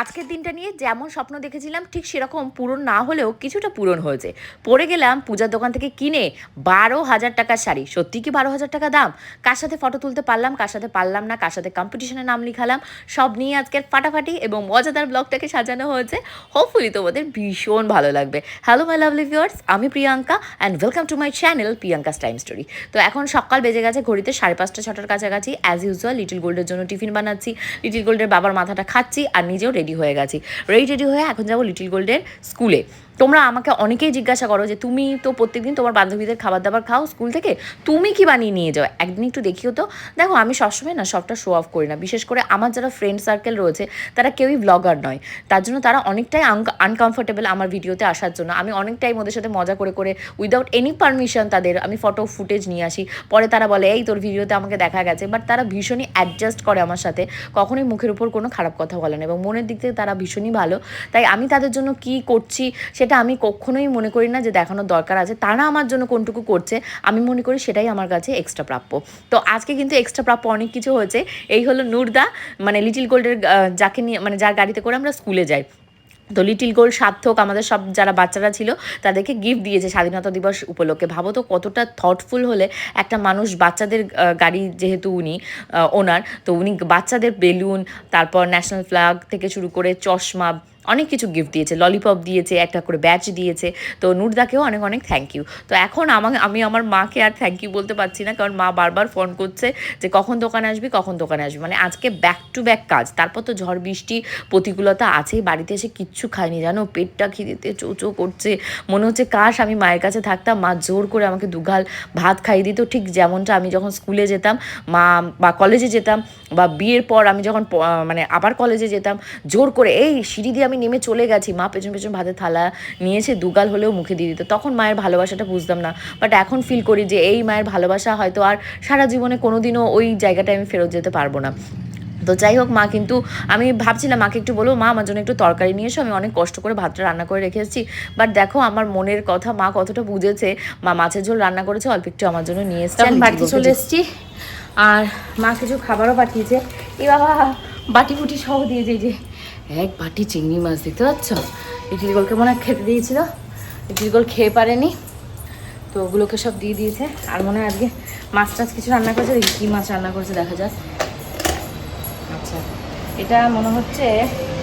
আজকের দিনটা নিয়ে যেমন স্বপ্ন দেখেছিলাম ঠিক সেরকম পূরণ না হলেও কিছুটা পূরণ হয়েছে। পরে গেলাম পূজার দোকান থেকে কিনে 12,000 টাকার শাড়ি। সত্যি কি 12,000 টাকা দাম? কার সাথে ফটো তুলতে পারলাম, কার সাথে পারলাম না, কার সাথে কম্পিটিশনে নাম লিখালাম, সব নিয়ে আজকের ফাটাফাটি এবং মজাদার ব্লগটাকে সাজানো হয়েছে। হোপফুলি তোমাদের ভীষণ ভালো লাগবে। হ্যালো মাই লাভলি ভিউয়ার্স, আমি Priyanka and welcome to my channel Priyanka's time story. তো এখন সকাল বেজে গেছে ঘড়িতে 5:30-6টার কাছাকাছি। অ্যাজ ইউজুয়াল লিটল গোল্ডের জন্য টিফিন বানাচ্ছি, লিটল গোল্ডের বাবার মাথাটা খাচ্ছি আর নিজেও রেডি হয়ে গেছি। রেডি হয়ে এখন যাবো লিটল গোল্ডের স্কুলে। তোমরা আমাকে অনেকেই জিজ্ঞাসা করো যে তুমি তো প্রত্যেকদিন তোমার বান্ধবীদের খাবার দাবার খাও স্কুল থেকে, তুমি কি বানিয়ে নিয়ে যাও, একদিন একটু দেখিও তো। দেখো আমি সবসময় না সবটা শো অফ করি না, বিশেষ করে আমার যারা ফ্রেন্ড সার্কেল রয়েছে তারা কেউই ব্লগার নয়, তার জন্য তারা অনেকটাই আনকমফোর্টেবল আমার ভিডিওতে আসার জন্য। আমি অনেকটাই ওদের সাথে মজা করে করে উইদাউট এনি পারমিশন তাদের আমি ফটো ফুটেজ নিয়ে আসি। পরে তারা বলে এই তোর ভিডিওতে আমাকে দেখা গেছে, বাট তারা ভীষণই অ্যাডজাস্ট করে আমার সাথে, কখনোই মুখের উপর কোনো খারাপ কথা বলে না এবং মনের দিক থেকে তারা ভীষণই ভালো। তাই আমি তাদের জন্য কি করছি সেটা আমি কখনোই মনে করি না যে দেখানোর দরকার আছে। তারা আমার জন্য কোনটুকু করছে আমি মনে করি সেটাই আমার কাছে এক্সট্রা প্রাপ্য। তো আজকে কিন্তু এক্সট্রা প্রাপ্য অনেক কিছু হয়েছে। এই হলো নূরদা, মানে লিটল গোল্ডের যাকে নিয়ে মানে যার গাড়িতে করে আমরা স্কুলে যাই। তো লিটল গোল্ড সার্থক আমাদের সব যারা বাচ্চারা ছিল তাদেরকে গিফট দিয়েছে স্বাধীনতা দিবস উপলক্ষে। ভাবো তো কতটা থটফুল হলে একটা মানুষ বাচ্চাদের গাড়ি, যেহেতু উনি ওনার, তো উনি বাচ্চাদের বেলুন, তারপর ন্যাশনাল ফ্ল্যাগ থেকে শুরু করে চশমা অনেক কিছু গিফট দিয়েছে, ললিপপ দিয়েছে, একটা করে ব্যাচ দিয়েছে। তো নূরদাকেও অনেক অনেক থ্যাংক ইউ। তো এখন আমি আমার মাকে আর থ্যাংক ইউ বলতে পারছি না, কারণ মা বারবার ফোন করছে যে কখন দোকানে আসবি, কখন দোকানে আসবি। মানে আজকে ব্যাক টু ব্যাক কাজ, তারপর তো ঝড় বৃষ্টি প্রতিকূলতা আছেই। বাড়িতে এসে কিচ্ছু খাইনি জানো, পেটটা খিদেতে চোচো করছে। মনে হচ্ছে কাশ আমি মায়ের কাছে থাকতাম, মা জোর করে আমাকে দুগাল ভাত খাইয়ে দিত, ঠিক যেমনটা আমি যখন স্কুলে যেতাম মা বা কলেজে যেতাম বা বিয়ের পর আমি যখন মানে আবার কলেজে যেতাম, জোর করে এই সিঁড়ি দিয়ে আমি নেমে চলে গেছি, মা পেছন পেছন ভাতের থালা নিয়েছে, দুগাল হলেও মুখে দিয়ে দিত। তখন মায়ের ভালোবাসাটা বুঝতাম না, বাট এখন ফিল করি যে এই মায়ের ভালোবাসা হয়তো আর সারা জীবনে কোনোদিনও ওই জায়গাটায় আমি ফেরত যেতে পারবো না। তো যাই হোক, মা কিন্তু আমি ভাবছিলাম মাকে একটু বলবো মা আমার জন্য একটু তরকারি নিয়ে এসো, আমি অনেক কষ্ট করে ভাতটা রান্না করে রেখে এসেছি। বাট দেখো আমার মনের কথা মা কতটা বুঝেছে, মা মাছের ঝোল রান্না করেছে, অল্প একটু আমার জন্য নিয়ে এসেছে। আমি বাড়িতে চলে এসেছি আর মা কিছু খাবারও পাঠিয়েছে। এ বাবা বাটি ফুটি সহ দিয়েছে, যে এক বাটি চিংড়ি মাছ, দেখতে পাচ্ছ? লিটল গোলকে মনে হয় খেতে দিয়েছিল, লিটল গোল খেয়ে পারেনি, তো ওগুলোকে সব দিয়ে দিয়েছে। আর মনে হয় আজকে মাছ টাছ কিছু রান্না করেছে, দেখি কী মাছ রান্না করেছে দেখা যাক। আচ্ছা এটা মনে হচ্ছে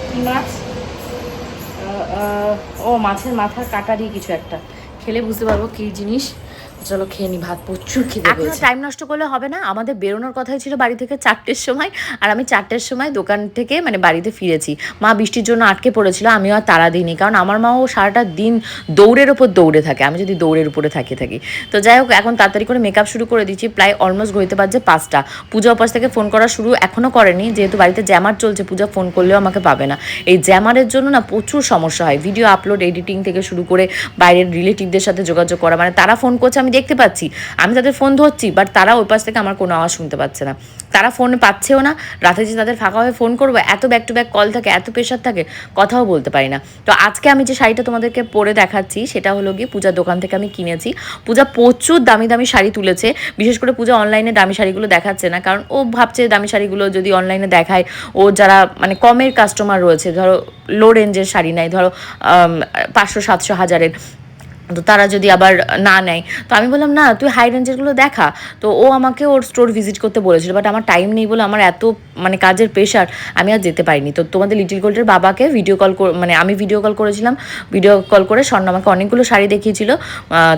কী মাছ, ও মাছের মাথার কাটা দিয়ে কিছু একটা, খেলে বুঝতে পারবো কী জিনিস। চলো খেয়ে নি, ভাত প্রচুর খেতে পেয়েছি। টাইম নষ্ট করলে হবে না, আমাদের বেরোনোর কথাই ছিল বাড়ি থেকে 4টের সময়, আর আমি 4টের সময় দোকান থেকে মানে বাড়িতে ফিরেছি। মা বৃষ্টির জন্য আটকে পড়েছিল, আমিও আর তাড়া দিইনি, কারণ আমার মাও সারাটা দিন দৌড়ের ওপর দৌড়ে থাকে, আমি যদি দৌড়ের উপরে থাকি। তো যাই হোক এখন তাড়াতাড়ি করে মেকআপ শুরু করে দিচ্ছি। প্রায় অলমোস্ট ঘড়িতে বাজছে 5টা। পূজা উপাস থেকে ফোন করা শুরু এখনও করেনি, যেহেতু বাড়িতে জ্যামার চলছে, পূজা ফোন করলেও আমাকে পাবে না। এই জ্যামারের জন্য না প্রচুর সমস্যা হয়, ভিডিও আপলোড এডিটিং থেকে শুরু করে বাইরের রিলেটিভদের সাথে যোগাযোগ করা, মানে তারা ফোন করছে আমি দেখতে পাচ্ছি, আমি তাদের ফোন ধরছি, বাট তারা ওই পাশ থেকে আমার কোনো আওয়াজ শুনতে পাচ্ছে না, তারা ফোন পাচ্ছেও না। রাতে যে তাদের ফাঁকা হয়ে ফোন করবো, এত ব্যাক টু ব্যাক কল থাকে, এত প্রেশার থাকে, কথাও বলতে পারি না। তো আজকে আমি যে শাড়িটা তোমাদেরকে পরে দেখাচ্ছি সেটা হলো গিয়ে পূজার দোকান থেকে আমি কিনেছি। পূজা প্রচুর দামি দামি শাড়ি তুলেছে, বিশেষ করে পূজা অনলাইনে দামি শাড়িগুলো দেখাচ্ছে না, কারণ ও ভাবছে দামি শাড়িগুলো যদি অনলাইনে দেখায়, ও যারা মানে কমের কাস্টমার রয়েছে, ধরো লো রেঞ্জের শাড়ি নেয়, ধরো 500, 700, 1000-এর, তো তারা যদি আবার না নেয়, তো আমি বললাম না তুই হাই রেঞ্জেরগুলো দেখা। তো ও আমাকে ওর স্টোর ভিজিট করতে বলেছিল, বাট আমার টাইম নেই বলে, আমার এত মানে কাজের প্রেশার, আমি আর যেতে পারিনি। তো তোমাদের লিটল গোল্ডের বাবাকে ভিডিও কল মানে আমি ভিডিও কল করেছিলাম, ভিডিও কল করে স্বর্ণ আমাকে অনেকগুলো শাড়ি দেখিয়েছিল,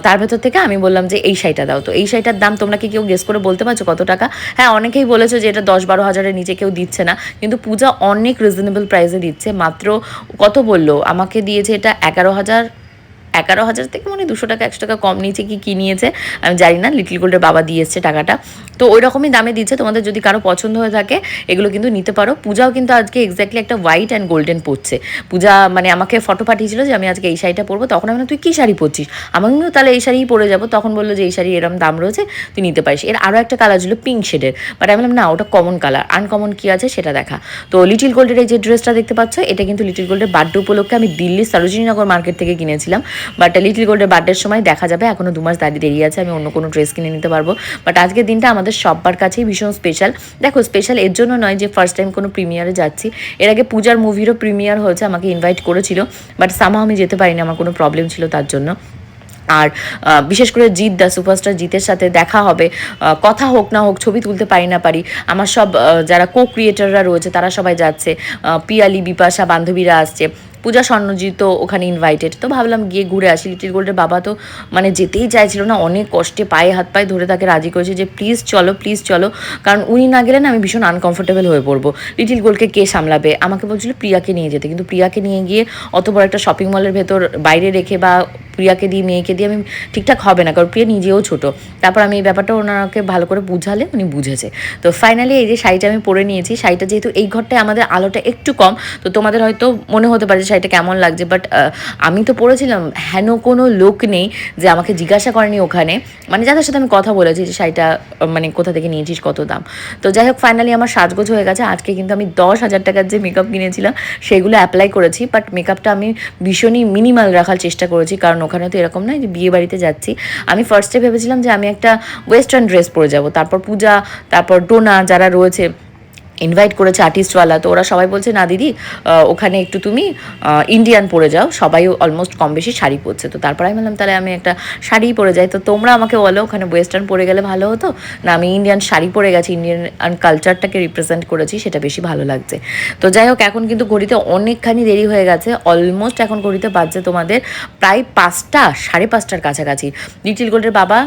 তার ভেতর থেকে আমি বললাম যে এই শাড়িটা দাও। তো এই শাড়িটার দাম তোমরা কি কেউ গেস করে বলতে পারছো কত টাকা? হ্যাঁ অনেকেই বলেছো যে এটা 10-12 হাজারের নিচে কেউ দিচ্ছে না, কিন্তু পূজা অনেক রিজনেবল প্রাইসে দিচ্ছে। মাত্র কত বললো আমাকে দিয়েছে, এটা 11,000 11,000 থেকে মানে 200 টাকা 100 টাকা কম নিয়েছে কি নিয়েছে আমি জানি না, লিটল গোল্ডের বাবা দিয়ে এসছে টাকাটা। তো ওই রকমই দামে দিচ্ছে, তোমাদের যদি কারো পছন্দ হয়ে থাকে এগুলো কিন্তু নিতে পারো। পূজাও কিন্তু আজকে এক্স্যাক্টলি একটা হোয়াইট অ্যান্ড গোল্ডেন পরছে। পূজা মানে আমাকে ফটো পাঠিয়েছিল যে আমি আজকে এই শাড়িটা পরবো, তখন আমি তুই কী শাড়ি পরছিস, আমিও তাহলে এই শাড়িই পরে যাবো। তখন বললো যে এই শাড়ি এরম দাম রয়েছে, তুই নিতে পারিস। এর আরও একটা কালার ছিল পিঙ্ক শেডের, বাট আমি বললাম না ওটা কমন কালার, আনকমন কী আছে সেটা দেখা। তো লিটল গোল্ডের এই যে ড্রেসটা দেখতে পাচ্ছ, এটা কিন্তু লিটল গোল্ডের বার্থডে উপলক্ষে আমি দিল্লির সরোজিনীনগর মার্কেট থেকে কিনেছিলাম। বাট লিটল গোল্ডের বার্থডের সময় দেখা যাবে, এখনও 2 মাস দেরি আছে, আমি অন্য কোনো ড্রেস কিনে নিতে পারবো। বাট আজকের দিনটা আমাদের সবার কাছেই ভীষণ স্পেশাল। দেখো স্পেশাল এর জন্য নয় যে ফার্স্ট টাইম কোনো প্রিমিয়ারে যাচ্ছি, এর আগে পূজার মুভিরও প্রিমিয়ার হয়েছে, আমাকে ইনভাইট করেছিল, বাট সামহাও আমি যেতে পারিনি, আমার কোনো প্রবলেম ছিল তার জন্য। আর বিশেষ করে জিৎ দা সুপারস্টার জিতের সাথে দেখা হবে, কথা হোক না হোক, ছবি তুলতে পারি না পারি, আমার সব যারা কো ক্রিয়েটাররা রয়েছে তারা সবাই যাচ্ছে, পিয়ালি বিপাশা বান্ধবীরা আসছে, পূজা স্বর্ণজিৎ ওখানে ইনভাইটেড। তো ভাবলাম গিয়ে ঘুরে আসি। লিটল গোল্ডের বাবা তো মানে যেতেই চাইছিল না, অনেক কষ্টে পায়ে হাত পায়ে ধরে তাকে রাজি করেছে যে প্লিজ চলো, কারণ উনি না গেলে না আমি ভীষণ আনকমফোর্টেবল হয়ে পড়বো। লিটল গোল্ডকে কে সামলাবে, আমাকে বলছিল প্রিয়াকে নিয়ে যেতে, কিন্তু প্রিয়াকে নিয়ে গিয়ে অত বড় একটা শপিং মলের ভেতর বাইরে রেখে বা প্রিয়াকে দিয়ে মেয়েকে দিয়ে আমি ঠিকঠাক হবে না, কারণ প্রিয়া নিজেও ছোটো। তারপর আমি এই ব্যাপারটা ওনাকে ভালো করে বুঝালে উনি বুঝেছে। তো ফাইনালি এই যে শাড়িটা আমি পরে নিয়েছি, শাড়িটা যেহেতু এই ঘরটায় আমাদের আলোটা একটু কম, তো তোমাদের হয়তো মনে হতে পারে যে শাড়িটা কেমন লাগছে, বাট আমি তো পরেছিলাম, হেন কোনো লোক নেই যে আমাকে জিজ্ঞাসা করেনি ওখানে, মানে যাদের সাথে আমি কথা বলেছি যে শাড়িটা মানে কোথা থেকে নিয়েছিস, কত দাম। তো যাই হোক ফাইনালি আমার সাজগোজ হয়ে গেছে। আজকে কিন্তু আমি 10,000 টাকার যে মেকআপ কিনেছিলাম সেগুলো অ্যাপ্লাই করেছি, বাট মেকআপটা আমি ভীষণই মিনিমাল রাখার চেষ্টা করেছি, কারণ ওখানে তো এরকম নয় যে বিয়ে বাড়িতে যাচ্ছি। আমি ফার্স্টে ভেবেছিলাম যে আমি একটা ওয়েস্টার্ন ড্রেস পরে যাব, তারপর পূজা, তারপর ডোনা যারা রয়েছে ইনভাইট করেছে আর্টিস্টওয়ালা, তো ওরা সবাই বলছে না দিদি ওখানে একটু তুমি ইন্ডিয়ান পরে যাও, সবাই অলমোস্ট কম বেশি শাড়ি পরছে। তো তারপর আমি বললাম তাহলে আমি একটা শাড়িই পরে যাই। তো তোমরা আমাকে বলো ওখানে ওয়েস্টার্ন পরে গেলে ভালো হতো না আমি ইন্ডিয়ান শাড়ি পরে গেছি, ইন্ডিয়ান কালচারটাকে রিপ্রেজেন্ট করেছি, সেটা বেশি ভালো লাগছে। তো যাই হোক এখন কিন্তু ঘড়িতে অনেকখানি দেরি হয়ে গেছে, অলমোস্ট এখন ঘড়িতে বাজছে তোমাদের প্রায় 5টা 5:30টার কাছাকাছি। লিটল গোল্ডের বাবা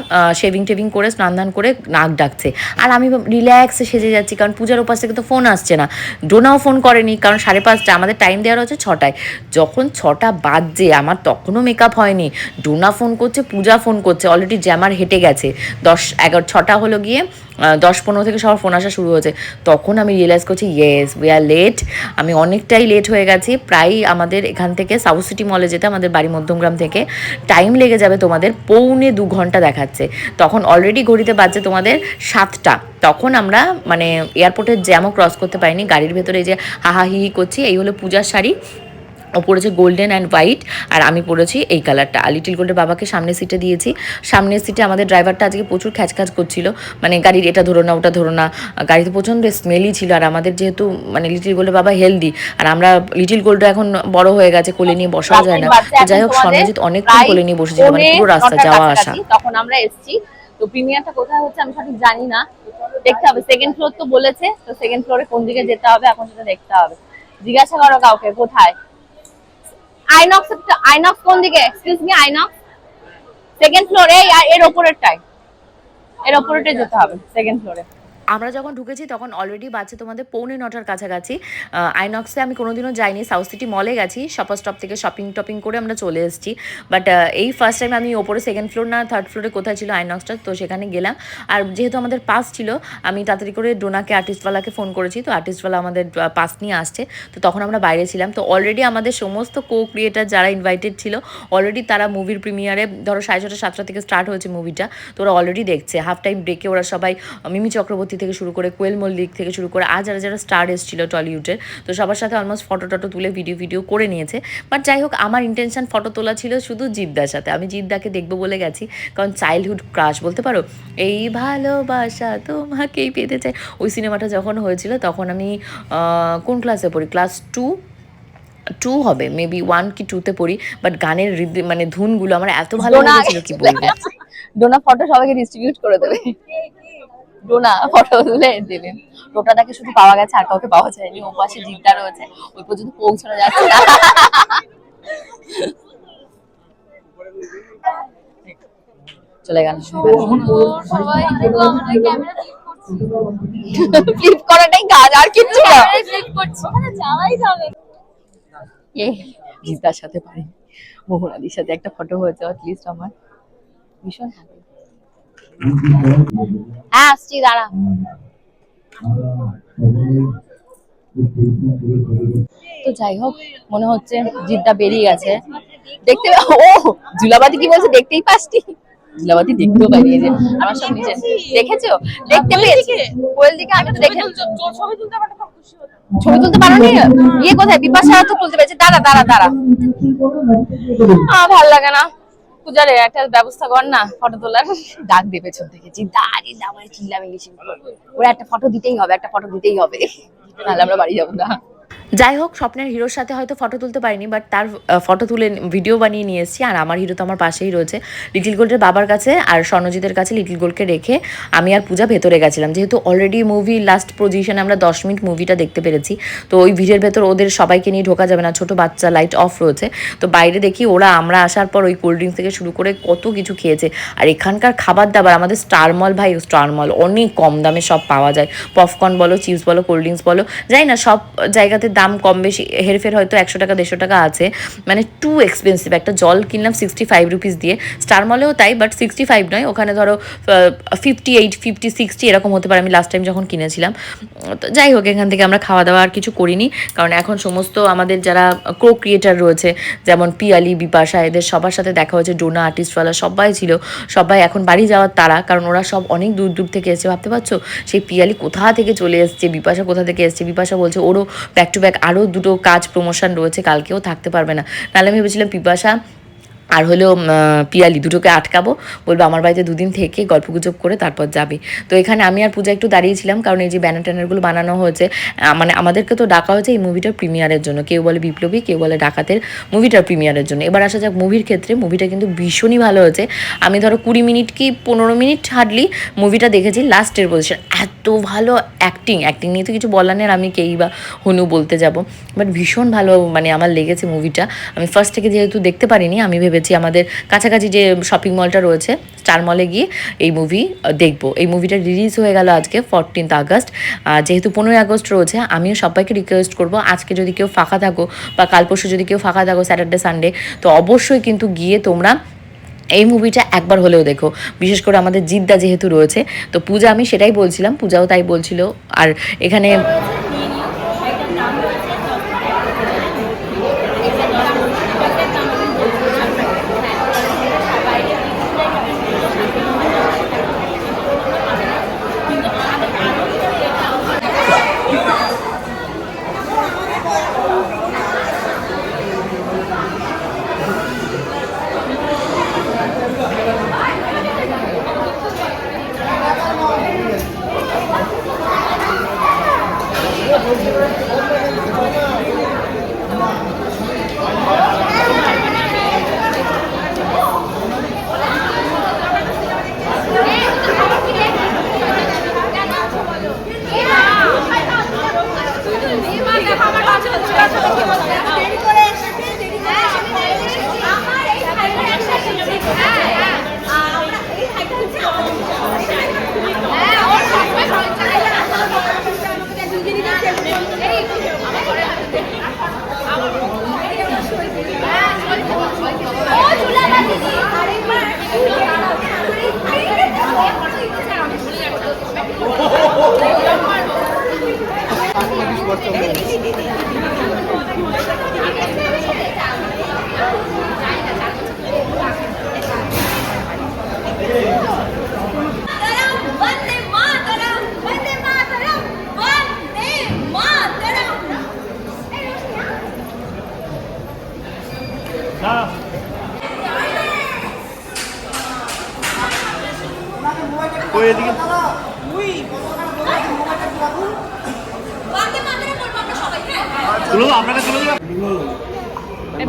শেভিং টেভিং করে স্নান ধান করে নাক ডাকছে, আর আমি রিল্যাক্সে সেজে যাচ্ছি, কারণ পূজার উপাস থেকে তো ফোন আসছে না, ডোনাও ফোন করেনি, কারণ 5:30 আমাদের টাইম দেওয়া হচ্ছে 6টায়। যখন 6টা বাজছে আমার তখনও মেকআপ হয়নি, ডোনা ফোন করছে, পূজা ফোন করছে, অলরেডি জ্যামার হেঁটে গেছে, 10-11 6টা হলো গিয়ে 10-15 থেকে সবার ফোন আসা শুরু হয়েছে। তখন আমি রিয়েলাইজ করছি ইয়েস উই আর লেট, আমি অনেকটাই লেট হয়ে গেছি। প্রায় আমাদের এখান থেকে সাউথ সিটি মলে যেতে আমাদের বাড়ি মধ্যমগ্রাম থেকে টাইম লেগে যাবে তোমাদের 1.25 ঘন্টা দেখাচ্ছে। তখন অলরেডি ঘড়িতে বাজছে তোমাদের 7টা, তখন আমরা মানে এয়ারপোর্টের জ্যামও ক্রস করতে পারিনি, গাড়ির ভেতরে যে হাহাহি করছি। এই হলো পূজার শাড়ি, ও পরেছে গোল্ডেন অ্যান্ড হোয়াইট, আর আমি পরেছি এই কালারটা। আর লিটল গোল্ডের বাবাকে সামনের সিটে দিয়েছি। সামনের সিটে আমাদের ড্রাইভারটা আজকে প্রচুর খ্যাচখ্যাচ করছিল, মানে গাড়ির এটা ধরো না ওটা ধরো না, গাড়িতে প্রচণ্ড স্মেলই ছিল। আর আমাদের যেহেতু মানে লিটল গোল্ডের বাবা হেলদি, আর আমরা লিটল গোল্ড এখন বড় হয়ে গেছে, কোলে নিয়ে বসাও যায় না। তো যাই হোক স্বর্ণজিৎ অনেকক্ষণ কোলে নিয়ে বসেছিল, মানে পুরো রাস্তা যাওয়া আসা। তখন আমরা এসেছি, তো প্রিমিয়ারটা কোথায় হচ্ছে আমি সঠিক জানি না, দেখতে হবে। সেকেন্ড ফ্লোর তো বলেছে, তো সেকেন্ড ফ্লোরে কোন দিকে যেতে হবে এখন সেটা দেখতে হবে, জিজ্ঞাসা করো কাউকে কোথায়। আইনক্স, আইনক্স কোন দিকে, এক্সকিউজ মি, আইনক্স সেকেন্ড ফ্লোরে, এর ওপরেরটাই, এর ওপরেরটাই যেতে হবে, সেকেন্ড ফ্লোরে। আমরা যখন ঢুকেছি তখন অলরেডি বাজছে তোমাদের 8:45-9টার কাছাকাছি। আইনক্সে আমি কোনোদিনও যাইনি, সাউথ সিটি মলে গেছি, শপার স্টপ থেকে শপিং টপিং করে আমরা চলে এসেছি। বাট এই ফার্স্ট টাইম আমি ওপরে সেকেন্ড ফ্লোর না থার্ড ফ্লোরে কোথায় ছিল আইনক্সটা, তো সেখানে গেলাম। আর যেহেতু আমাদের পাস ছিল, আমি তাড়াতাড়ি করে ডোনাকে আর্টিস্টওয়ালাকে ফোন করেছি, তো আর্টিস্টওয়ালা আমাদের পাস নিয়ে আসছে। তো তখন আমরা বাইরে ছিলাম, তো অলরেডি আমাদের সমস্ত কো ক্রিয়েটার যারা ইনভাইটেড ছিল অলরেডি তারা মুভির প্রিমিয়ারে ধরো 6:30-7টা থেকে স্টার্ট হয়েছে মুভিটা, তো ওরা অলরেডি দেখছে। হাফ টাইম ব্রেকে ওরা সবাই মিমি চক্রবর্তী থেকে শুরু করে কোয়েল মল্লিক থেকে শুরু করে আর যারা যারা স্টার এসেছিল টলিউডের, তো সবার সাথে অলমোস্ট ফটো টটো তুলে ভিডিও করে নিয়েছে। বাট যাই হোক আমার ইন্টেনশন ফটো তোলা ছিল শুধু জিদ্দার সাথে, আমি জিদ্দাকে দেখবো বলে গেছি, কারণ চাইল্ডহুড ক্রাশ বলতে পারো, এই ভালোবাসা তোমাকেই পেতে চাই, ওই সিনেমাটা যখন হয়েছিল তখন আমি কোন ক্লাসে পড়ি, ক্লাস 2 হবে মেবি, 1 কি 2তে পড়ি। বাট গানের মানে ধুনগুলো আমার এত ভালো লেগেছিল কি বলবো। ডোনা ফটো সবাইকে ডিস্ট্রিবিউট করে দেবে, ডোনা ফটো তুলে দিলেন। টোটাটাকে শুধু পাওয়া গেছে, আর কাউকে পাওয়া যায়নি। ও পাশে জিদ্দা রয়েছে, ওই পর্যন্ত পৌঁছানো যাচ্ছে না। চলে গেল সবাই, ফ্লিপ করাটাই কাজ, আর কিচ্ছু না, ফ্লিপ করছি, যাওয়াই যাবে। জিদ্দার সাথে পারি, মোহনাদির সাথে একটা ফটো হয়েছে অ্যাটলিস্ট আমার ভীষণ happy। হ্যাঁ আসছি দাঁড়া। তো যাই হোক মনে হচ্ছে জিদ্দা বেরিয়ে গেছে দেখতে। ও জুলাবাতি কি বলছে দেখতেই পাসটি? জুলাবাতি দেখতেও পাইনি যে আমার সব নিচে দেখেছো দেখতে পেয়েছি কোয়েল দিকে আগে তো দেখে ছবি তুলতে পারোনি ইয়ে কোথায় বিপাশা তো তুলতে পেরেছে দাঁড়া দাঁড়া দাঁড়া ভালো লাগে না পূজারে একটা ব্যবস্থা কর না ফটো তোলার ডাক দিয়ে পেছন থেকে দাঁড়ি দাঁড়ায় চিল্লামে গেছি ওরা একটা ফটো দিতেই হবে একটা ফটো দিতেই হবে নাহলে আমরা বাড়ি যাবো না। যাই হোক স্বপ্নের হিরোর সাথে হয়তো ফটো তুলতে পারিনি, বাট তার ফটো তুলে ভিডিও বানিয়ে নিয়ে এসেছি। আর আমার হিরো তো আমার পাশেই রয়েছে, লিটিল গোল্ডের বাবার কাছে আর স্বর্ণজিতের কাছে লিটিল গোল্ডকে রেখে আমি আর পূজা ভেতরে গেছিলাম, যেহেতু অলরেডি মুভি লাস্ট পজিশনে আমরা 10 মিনিট মুভিটা দেখতে পেরেছি। তো ওই ভিড়ের ভেতর ওদের সবাইকে নিয়ে ঢোকা যাবে না, ছোট বাচ্চা, লাইট অফ রয়েছে। তো বাইরে দেখি ওরা আমরা আসার পর ওই কোল্ড ড্রিঙ্কস থেকে শুরু করে কত কিছু খেয়েছে। আর এখানকার খাবার দাবার আমাদের স্টার মল, ভাই স্টার মল অনেক কম দামে সব পাওয়া যায়, পপকর্ন বলো, চিপস বলো, কোল্ড ড্রিঙ্কস বলো, যাই না সব জায়গাতে দাম কম বেশি হেরফের হয়তো 100 টাকা 150 টাকা আছে, মানে টু এক্সপেন্সিভ। একটা জল কিনলাম 65 রুপিস দিয়ে, স্টার মলেও তাই, বাট 65 নয়, ওখানে ধরো 58 50 60 এরকম হতে পারে আমি লাস্ট টাইম যখন কিনেছিলাম। তো যাই হোক এখান থেকে আমরা খাওয়া দাওয়া আর কিছু করিনি, কারণ এখন সমস্ত আমাদের যারা কো ক্রিয়েটার রয়েছে যেমন পিয়ালি, বিপাশা, এদের সবার সাথে দেখা হয়েছে, ডোনা আর্টিস্টওয়ালা সবাই ছিল, সবাই এখন বাড়ি যাওয়ার তারা, কারণ ওরা সব অনেক দূর দূর থেকে এসেছে। ভাবতে পারছো সেই পিয়ালি কোথা থেকে চলে এসছে, বিপাশা কোথা থেকে এসছে। বিপাশা বলছে ওরও ব্যাক টু ব্যাক আরও দুটো কাজ প্রমোশন রয়েছে, কালকেও থাকতে পারবে না। নাহলে আমি ভেবেছিলাম বিপাশা আর হলো পিয়ালি দুটোকে আটকাবো, বলবো আমার বাড়িতে দুদিন থেকে গল্পগুজব করে তারপর যাবে। তো এখানে আমি আর পূজা একটু দাঁড়িয়েছিলাম, কারণ এই যে ব্যানার ট্যানারগুলো বানানো হয়েছে, মানে আমাদেরকে তো ডাকা হয়েছে এই মুভিটার প্রিমিয়ারের জন্য, কেউ বলে বিপ্লবী, কেউ বলে ডাকাতের মুভিটার প্রিমিয়ারের জন্য। এবার আসা যাক মুভির ক্ষেত্রে, মুভিটা কিন্তু ভীষণই ভালো হয়েছে। আমি ধরো 20 মিনিট কি 15 মিনিট হার্ডলি মুভিটা দেখেছি, লাস্টের পজিশন এত ভালো অ্যাক্টিং নিয়ে তো কিছু বলার নেই, আমি কেই বা হনু বলতে যাব, বাট ভীষণ ভালো মানে আমার লেগেছে মুভিটা। আমি ফার্স্ট থেকে যেহেতু দেখতে পারিনি, আমি ভেবেছি আমাদের কাছাকাছি যে শপিং মলটা রয়েছে স্টার মলে গিয়ে এই মুভি দেখবো। এই মুভিটা রিলিজ হয়ে গেল আজকে 14 আগস্ট, যেহেতু 15 আগস্ট রয়েছে, আমিও সবাইকে রিকোয়েস্ট করবো আজকে যদি কেউ ফাঁকা থাকো বা কাল পরশু যদি কেউ ফাঁকা থাকো, স্যাটারডে সানডে, তো অবশ্যই কিন্তু গিয়ে তোমরা এই মুভিটা একবার হলেও দেখো। বিশেষ করে আমাদের জিদ্দা যেহেতু রয়েছে, তো পূজা, আমি সেটাই বলছিলাম, পূজাও তাই বলছিল। আর এখানে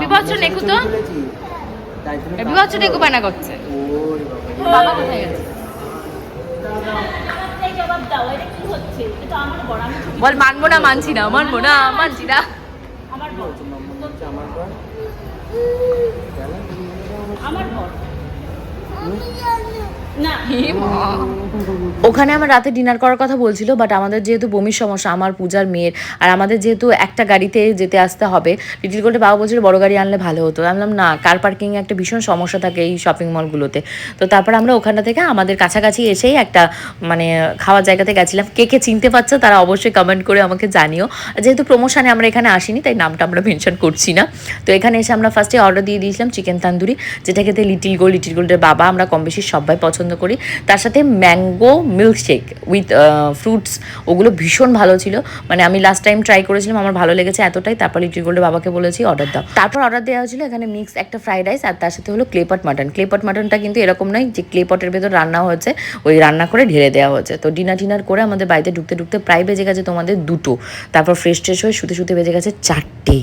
বিভৎস নেকু তো বিভৎস নেকু বানা করছে, বাবা কোথায় গেছে বল? মানবো না, মানছি না, মানবো না, মানছি না। ওখানে আমার রাতে ডিনার করার কথা বলছিল, বাট আমাদের যেহেতু বমির সমস্যা, আমার পূজার মেয়ের, আর আমাদের যেহেতু একটা গাড়িতে যেতে আসতে হবে, লিটিল গোল্ডে বাবা বলছিল বড় গাড়ি আনলে ভালো হতো। আমি বললাম না, কার পার্কিংয়ে একটা ভীষণ সমস্যা থাকে এই শপিং মলগুলোতে। তো তারপর আমরা ওখানটা থেকে আমাদের কাছাকাছি এসেই একটা মানে খাওয়ার জায়গাতে গেছিলাম। কে কে চিনতে পারছো তারা অবশ্যই কমেন্ট করে আমাকে জানিও। যেহেতু প্রমোশনে আমরা এখানে আসিনি, তাই নামটা আমরা মেনশন করছি না। তো এখানে এসে আমরা ফার্স্টে অর্ডার দিয়ে দিয়েছিলাম চিকেন তান্দুরি, যেটা খেতে লিটিল গোল্ডের বাবা আমরা কম বেশি সবাই পছন্দ করি। তার সাথে ম্যাঙ্গো মিল্কশেক উইথ ফ্রুটস, ওগুলো ভীষণ ভালো ছিল। মানে আমি লাস্ট টাইম ট্রাই করেছিলাম, আমার ভালো লেগেছে এতটাই। তারপর লিটিল গোল্ডের বাবাকে বলেছি অর্ডার দাও। তারপর অর্ডার দেওয়া হয়েছিল এখানে মিক্স একটা ফ্রাইড রাইস, আর তার সাথে হলো ক্লেপট মাটন। ক্লেপট মাটনটা কিন্তু এরকম নয় যে ক্লেপটের ভেতর রান্না হয়েছে, ওই রান্না করে ঢেলে দেওয়া হয়েছে। তো ডিনার করে আমাদের বাড়িতে ঢুকতে প্রায় বেজে গেছে তোমাদের 2টো। তারপর ফ্রেশ ট্রেশ হয়ে শুতে বেজে গেছে 4টে।